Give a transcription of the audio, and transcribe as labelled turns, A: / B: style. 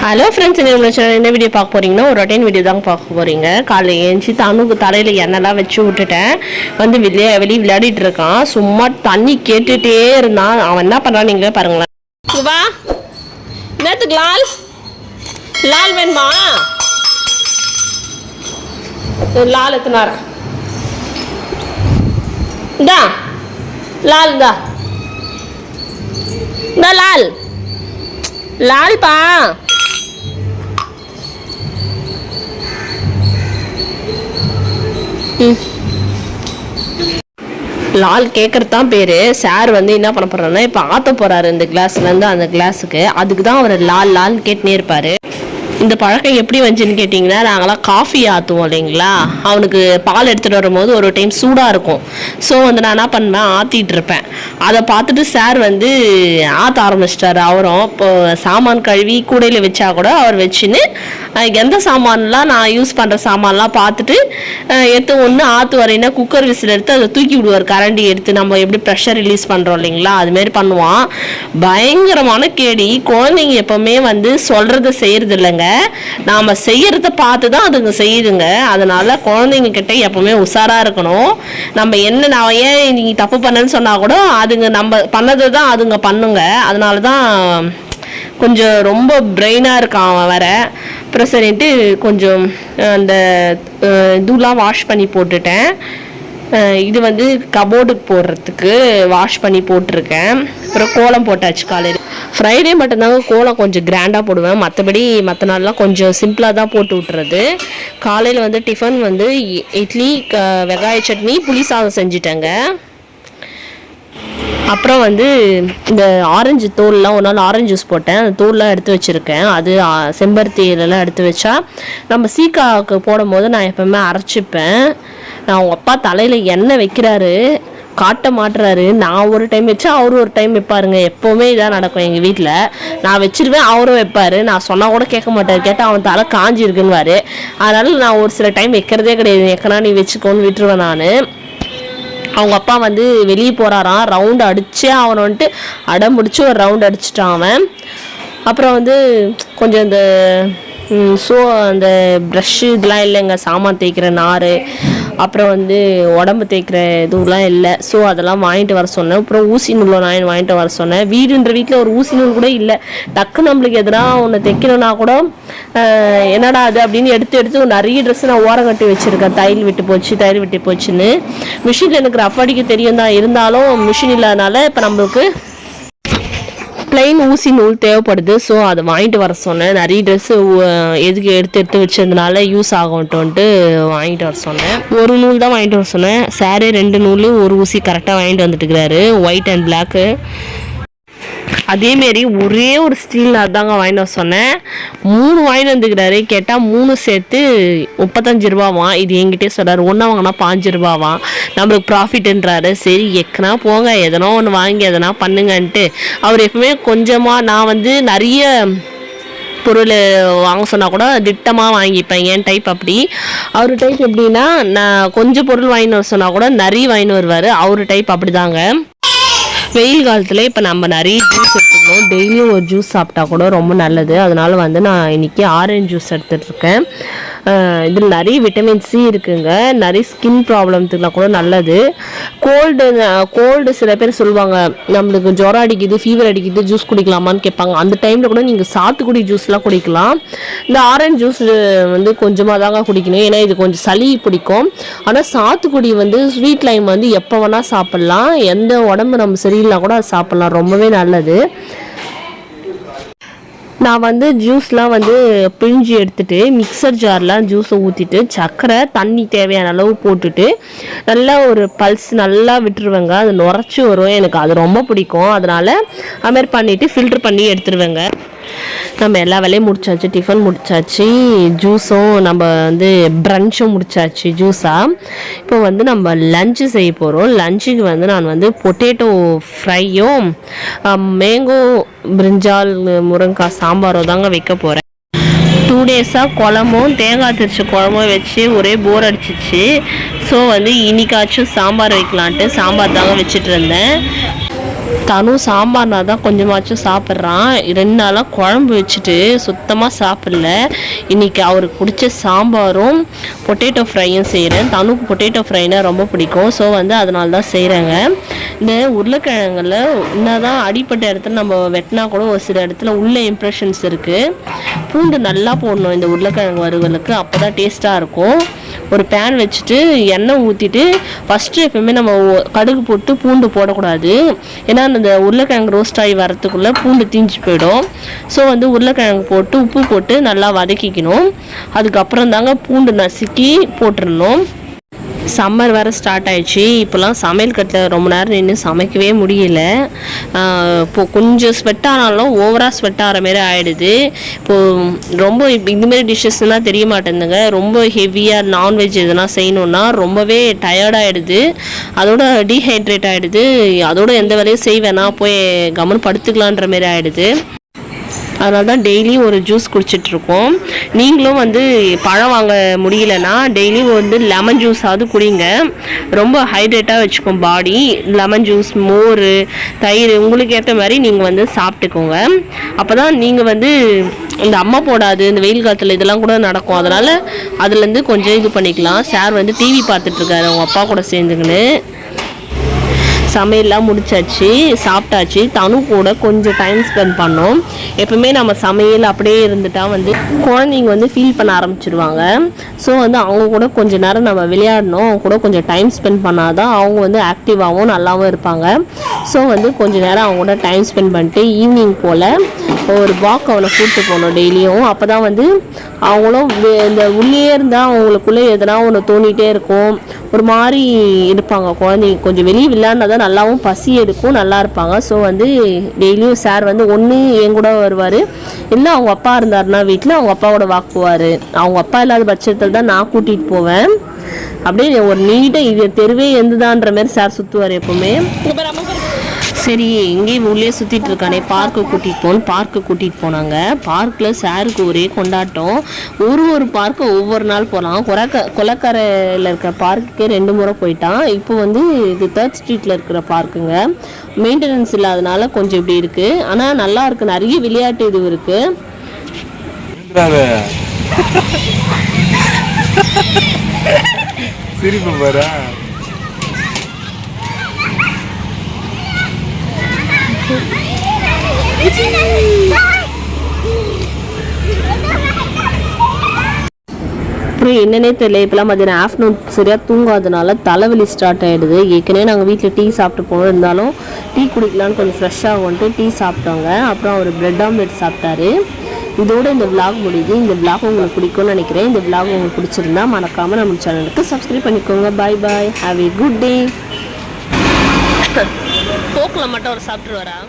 A: Hello friends, என்ன video பார்க்க போகிறீங்கன்னா ஒரு ரொட்டீன் வீடியோ தான் பார்க்க போகிறீங்க. காலையில் ஏஞ்சி தனுக்கு தலையில் எண்ணெய்லாம் வச்சு விட்டுட்டேன். வந்து வெளியே விளையாடிட்டு இருக்கான். சும்மா தண்ணி கேட்டுகிட்டே இருந்தான். அவன் என்ன பண்ணுறான் நீங்களே பாருங்களேன். வா, என்னத்துக்கு லால் லால் வேணுமா? லால் எத்தனார இந்தா லால் இந்தா இந்த லால் லால்பா. லால் கேட்கறது தான் பேர். சார் வந்து என்ன பண்ண போறாருன்னா இப்போ ஆற்ற போறாரு இந்த கிளாஸ்லேருந்து அந்த கிளாஸுக்கு. அதுக்கு தான் அவர் லால் லால் கேட்டுனே இருப்பார். இந்த பழக்கம் எப்படி வந்துச்சுன்னு கேட்டிங்கன்னா, நாங்களாம் காஃபி ஆற்றுவோம் இல்லைங்களா, அவனுக்கு பால் எடுத்துகிட்டு வரும்போது ஒரு டைம் சூடாக இருக்கும். ஸோ வந்து நான் என்ன பண்ணுவேன், ஆற்றிட்டு இருப்பேன். அதை பார்த்துட்டு சார் வந்து ஆற்ற ஆரம்பிச்சிட்டாரு. அவரும் இப்போ சாமான் கழுவி கூடையில் வச்சா கூட அவர் வச்சுன்னு எந்த சாமான்லாம் நான் யூஸ் பண்ணுற சாமான்லாம் பார்த்துட்டு எடுத்து ஒன்று ஆற்று வரையினா குக்கர் விசில் எடுத்து அதை தூக்கி விடுவார். கரண்டி எடுத்து நம்ம எப்படி ப்ரெஷர் ரிலீஸ் பண்ணுறோம் இல்லைங்களா, அதுமாரி பண்ணுவான். பயங்கரமான கேடி. குழந்தைங்க எப்போவுமே வந்து சொல்கிறத செய்கிறது இல்லைங்க, நாம செய்யறத பார்த்து தான் அதுங்க செய்யுதுங்க. அதனால குழந்தைங்க கிட்ட எப்பவுமே உஷாரா இருக்கணும். நம்ம என்ன நான் ஏன் நீங்க தப்பு பண்ணேன்னு சொன்னா கூட அதுங்க நம்ம பண்ணது தான் அதுங்க பண்ணுங்க. அதனால தான் கொஞ்சம் ரொம்ப பிரெயினாக இருக்கான் அவன் வேற. அப்புறம் சரின்ட்டு கொஞ்சம் அந்த இதெல்லாம் வாஷ் பண்ணி போட்டுட்டேன். இது வந்து கபோர்டுக்கு போடுறதுக்கு வாஷ் பண்ணி போட்டிருக்கேன். அப்புறம் கோலம் போட்டாச்சு. காலையில் ஃப்ரைடே மட்டும்தாங்க கோலம் கொஞ்சம் கிராண்டாக போடுவேன். மற்றபடி மற்ற நாள்லாம் கொஞ்சம் சிம்பிளாக தான் போட்டு விட்டுறது. காலையில் வந்து டிஃபன் வந்து இட்லி, வெங்காய சட்னி, புளி சாதம் செஞ்சுட்டேங்க. அப்புறம் வந்து இந்த ஆரஞ்சு தோல்லாம் ஒரு நாள் ஆரஞ்சு ஜூஸ் போட்டேன். அந்த தோல்லாம் எடுத்து வச்சுருக்கேன். அது செம்பருத்தி இலைலாம் எடுத்து வச்சா நம்ம சீக்காவுக்கு போடும் போது நான் எப்போவுமே அரைச்சிப்பேன். அவங்க அப்பா தலையில் எண்ணெய் வைக்கிறாரு, காட்ட மாட்டுறாரு. நான் ஒரு டைம் வச்சா அவரு ஒரு டைம் வைப்பாருங்க. எப்போவுமே இதான் நடக்கும் எங்கள் வீட்டில். நான் வச்சிருவேன், அவரும் வைப்பார். நான் சொன்னால் கூட கேட்க மாட்டார். கேட்டால் அவன் தலை காஞ்சி இருக்குன்னுவார். அதனால் நான் ஒரு சில டைம் வைக்கிறதே கிடையாது. எக்கனா நீ வச்சுக்கோன்னு விட்டுருவேன் நான். அவங்க அப்பா வந்து வெளியே போகிறாராம், ரவுண்டு அடித்தே அவனை வந்துட்டு அடம் முடிச்சு ஒரு ரவுண்டு அடிச்சிட்டான் அவன். அப்புறம் வந்து கொஞ்சம் இந்த அந்த ப்ரஷ்ஷு இதெல்லாம் இல்லைங்க, சாமான் தேய்க்கிற நார், அப்புறம் வந்து உடம்பு தேய்க்கிற இதுவெலாம் இல்லை. ஸோ அதெல்லாம் வாங்கிட்டு வர சொன்னேன். அப்புறம் ஊசி நூல் வாங்கிட்டு வர சொன்னேன். வீட்டில் ஒரு ஊசி நூல் கூட இல்லை. டக்கு நம்மளுக்கு எதனா ஒன்று தைக்கணும்னா கூட என்னடா அது அப்படின்னு எடுத்து நிறைய ட்ரெஸ்ஸு நான் ஓரம் கட்டி வச்சுருக்கேன். தையல் விட்டு போச்சுன்னு. மிஷினில் எனக்கு ரஃப் அடிக்க தெரியும் தான், இருந்தாலும் மிஷின் இல்லாதனால இப்போ நம்மளுக்கு பிளைன் ஊசி நூல் தேவைப்படுது. ஸோ அதை வாங்கிட்டு வர சொன்னேன். நிறைய ட்ரெஸ்ஸு எதுக்கு எடுத்து வச்சதுனால யூஸ் ஆகும்ட்டு வாங்கிட்டு வர சொன்னேன். ஒரு நூல் தான் வாங்கிட்டு வர சொன்னேன். சாரே 2 நூல் ஒரு ஊசி கரெக்டாக வாங்கிட்டு வந்துட்டுருக்கிறாரு, ஒயிட் அண்ட் பிளாக்கு. அதேமாரி ஒரே ஒரு ஸ்டீல் அதாங்க வாங்கிட்டு வர சொன்னேன். 3 வாங்கிட்டு வந்துக்கிறாரு. கேட்டால் 3 சேர்த்து 35 ரூபாவான். இது என்கிட்டே சொல்கிறார். ஒன்றா வாங்கினா 5 ரூபாவான். நம்மளுக்கு ப்ராஃபிட்ன்றாரு. சரி எக்கனா போங்க, எதனா ஒன்று வாங்கி எதனா பண்ணுங்கன்ட்டு அவர் எப்பவுமே கொஞ்சமாக, நான் வந்து நிறைய பொருள் வாங்க சொன்னால் கூட திட்டமாக வாங்கிப்பேன். என் டைப் அப்படி. அவர் டைப் எப்படின்னா, நான் கொஞ்சம் பொருள் வாங்கிட்டு வர சொன்னால் கூட நிறைய வாங்கிட்டு வருவார். அவர் டைப் அப்படி தாங்க. வெயில் காலத்தில் இப்போ நம்ம நிறைய ஜூஸ் எடுத்துக்கணும். டெய்லியும் ஒரு ஜூஸ் சாப்பிட்டா கூட ரொம்ப நல்லது. அதனால் வந்து நான் இன்றைக்கி ஆரஞ்சு ஜூஸ் எடுத்துகிட்ருக்கேன். இதில் நிறைய விட்டமின் சி இருக்குங்க. நிறைய ஸ்கின் ப்ராப்ளத்துக்குலாம் கூட நல்லது. கோல்டு சில பேர் சொல்லுவாங்க, நம்மளுக்கு ஜுரம் அடிக்குது, ஃபீவர் அடிக்குது, ஜூஸ் குடிக்கலாமான்னு கேட்பாங்க. அந்த டைமில் கூட நீங்கள் சாத்துக்குடி ஜூஸ்லாம் குடிக்கலாம். இந்த ஆரஞ்சு ஜூஸ் வந்து கொஞ்சமாக தாங்க குடிக்கணும், ஏன்னா இது கொஞ்சம் சளி பிடிக்கும். ஆனால் சாத்துக்குடி வந்து ஸ்வீட் லைம் வந்து எப்போ வேணால் சாப்பிட்லாம். எந்த உடம்பு நம்ம சரியில்லைனா கூட அது சாப்பிட்லாம், ரொம்பவே நல்லது. நான் வந்து ஜூஸ்லாம் வந்து பிழிஞ்சு எடுத்துகிட்டு மிக்சர் ஜாரில் ஜூஸை ஊற்றிட்டு சர்க்கரை தண்ணி தேவையான அளவு போட்டுட்டு நல்லா ஒரு பல்ஸ் நல்லா விட்டுருவேங்க. அது நுரைச்சி வரும். எனக்கு அது ரொம்ப பிடிக்கும். அதனால் அதுமாதிரி பண்ணிவிட்டு ஃபில்ட்ரு பண்ணி எடுத்துருவேங்க. நம்ம எல்லா வேலையும் முடிச்சாச்சு. டிஃபன் முடிச்சாச்சு, ஜூஸும் நம்ம வந்து ப்ரன்ச்சும் முடிச்சாச்சு ஜூஸாக. இப்போ வந்து நம்ம லஞ்சு செய்ய போகிறோம். லஞ்சுக்கு வந்து நான் வந்து பொட்டேட்டோ ஃப்ரையும் மேங்கோ பிரிஞ்சால் முருங்கைக்காய் சாம்பாரோ தாங்க வைக்க போகிறேன். 2 டேஸாக குழம்பும் தேங்காய் திரிச்ச குழம்பும் வச்சு ஒரே போர் அடிச்சிச்சு. ஸோ வந்து இன்னைக்காச்சும் சாம்பார் வைக்கலான்ட்டு சாம்பார் தாங்க வச்சுட்டு இருந்தேன். தனு சாம்பார்னா தான் கொஞ்சமாச்சும் சாப்பிட்றான். 2 நாளாக குழம்பு வச்சுட்டு சுத்தமாக சாப்பிடல. இன்றைக்கி அவருக்கு பிடிச்ச சாம்பாரும் பொட்டேட்டோ ஃப்ரையும் செய்கிறேன். தனுக்கு பொட்டேட்டோ ஃப்ரைனால் ரொம்ப பிடிக்கும். ஸோ அதனால தான் செய்கிறேங்க. இந்த உருளைக்கிழங்குல என்ன தான் அடிப்பட்ட இடத்துல நம்ம வெட்டினா கூட ஒரு சில இடத்துல உள்ள இம்ப்ரெஷன்ஸ் இருக்குது. பூண்டு நல்லா போடணும் இந்த உருளைக்கிழங்கு வறுவலுக்கு, அப்போ தான் டேஸ்ட்டாக இருக்கும். ஒரு பேன் வச்சுட்டு எண்ணெய் ஊற்றிட்டு ஃபஸ்ட்டு எப்பவுமே நம்ம கடுகு போட்டு பூண்டு போடக்கூடாது. ஏன்னா அந்த உருளைக்கிழங்கு ரோஸ்ட் ஆகி வரத்துக்குள்ளே பூண்டு தீஞ்சு போயிடும். ஸோ உருளைக்கிழங்கு போட்டு உப்பு போட்டு நல்லா வதக்கிக்கணும். அதுக்கப்புறம் தாங்க பூண்டு நசுக்கி போட்டுடணும். சம்மர் வேறு ஸ்டார்ட் ஆகிடுச்சு. இப்போலாம் சமையல் கட்டில் ரொம்ப நேரம் நின்று சமைக்கவே முடியல. இப்போது கொஞ்சம் ஸ்வெட் ஆனாலும் ஓவராக ஸ்வெட் ஆகிற மாரி ஆகிடுது. இப்போது ரொம்ப இதுமாரி டிஷ்ஷஸ்லாம் தெரிய மாட்டேங்குதுங்க. ரொம்ப ஹெவியாக நான்வெஜ் எதுனா செய்யணுன்னா ரொம்பவே டயர்டாகிடுது. அதோட டீஹைட்ரேட் ஆகிடுது. அதோட எந்த வேலையும் செய்வேனா போய் கவனம் படுத்துக்கலான்ற மாரி ஆகிடுது. அதனால தான் டெய்லி ஒரு ஜூஸ் குடிச்சிட்ருக்கோம். நீங்களும் பழம் வாங்க முடியலன்னா டெய்லி லெமன் ஜூஸாவது குடிங்க. ரொம்ப ஹைட்ரேட்டாக வச்சுக்கோம் பாடி. லெமன் ஜூஸ், மோர், தயிர் உங்களுக்கு ஏற்ற மாதிரி நீங்கள் சாப்பிட்டுக்கோங்க. அப்போ தான் நீங்கள் இந்த அம்மா போடாது இந்த வெயில் காலத்தில் இதெல்லாம் கூட நடக்கும். அதனால் அதுலேருந்து கொஞ்சம் இது பண்ணிக்கலாம். சார் டிவி பார்த்துட்ருக்காரு அவங்க அப்பா கூட சேர்ந்துக்கின்னு. சமையல்லாம் முடிச்சாச்சு, சாப்பிட்டாச்சு. தனு கூட கொஞ்சம் டைம் ஸ்பெண்ட் பண்ணோம். எப்பவுமே நம்ம சமையல் அப்படியே இருந்துட்டால் குழந்தைங்க ஃபீல் பண்ண ஆரம்பிச்சிடுவாங்க. ஸோ அவங்க கூட கொஞ்சம் நேரம் நம்ம விளையாடணும். அவங்க கூட கொஞ்சம் டைம் ஸ்பெண்ட் பண்ணாதான் அவங்க ஆக்டிவாகவும் நல்லாவும் இருப்பாங்க. ஸோ கொஞ்சம் நேரம் அவங்க கூட டைம் ஸ்பெண்ட் பண்ணிட்டு ஈவினிங் போல் ஒரு வாக் அவனை கூப்பிட்டு போகணும் டெய்லியும். அப்போ தான் அவங்களும் இந்த உள்ளே இருந்தால் அவங்களுக்குள்ளே எதனா ஒன்று தோண்டிகிட்டே இருக்கும். ஒரு மாதிரி இருப்பாங்க குழந்தைங்க. கொஞ்சம் வெளியே விளையாடினா தான் நல்லாவும் பசி எடுக்கும், நல்லா இருப்பாங்க. ஸோ டெய்லியும் சார் ஒன்று என் கூட வருவார், இல்லை அவங்க அப்பா இருந்தாருன்னா வீட்டில் அவங்க அப்பாவோட வாக் போவார். அவங்க அப்பா இல்லாத பட்சத்தில் தான் நான் கூட்டிகிட்டு போவேன். அப்படியே ஒரு நீட்டாக இது தெருவே எந்துதான்ற மாதிரி சார் சுற்றுவார் எப்போவுமே. சரி எங்கேயும் உள்ளே சுற்றிட்டு இருக்கானே பார்க்கு கூட்டிகிட்டு போனாங்க. பார்க்கில் சாருக்கு ஒரே கொண்டாட்டம். ஒரு பார்க்கு ஒவ்வொரு நாள் போகலாம். கொலக்கரையில் இருக்கிற பார்க்குக்கே 2 முறை போயிட்டான். இப்போ இது 3rd ஸ்ட்ரீட்டில் இருக்கிற பார்க்குங்க. மெயின்டெனன்ஸ் இல்லாதனால கொஞ்சம் இப்படி இருக்குது. ஆனால் நல்லா இருக்குது, நிறைய விளையாட்டு இது இருக்குது.
B: சிரிப்பு பாரு.
A: அப்புறம் என்னன்னே தெரியல, இப்போலாம் மதியானம் ஆஃப்டர்நூன் சரியாக தூங்காதனால தலைவலி ஸ்டார்ட் ஆகிடுது. ஏற்கனவே நாங்கள் வீட்டில் டீ சாப்பிட்டு போனோம், இருந்தாலும் டீ குடிக்கலான்னு கொஞ்சம் ஃப்ரெஷ்ஷாக டீ சாப்பிட்டோங்க. அப்புறம் அவர் பிரெட் ஆம்லெட் சாப்பிட்டாரு. இதோட இந்த விளாக் முடியுது. இந்த விளாக் உங்களுக்கு பிடிக்கும்னு நினைக்கிறேன். இந்த விளாக் உங்களுக்கு பிடிச்சிருந்தா மறக்காமல் நம்ம சேனலுக்கு சப்ஸ்கிரைப் பண்ணிக்கோங்க. பாய் பாய், ஹாவ் எ குட் டே. போக்கில் மட்டும் அவர் சாப்பிட்டு வரா.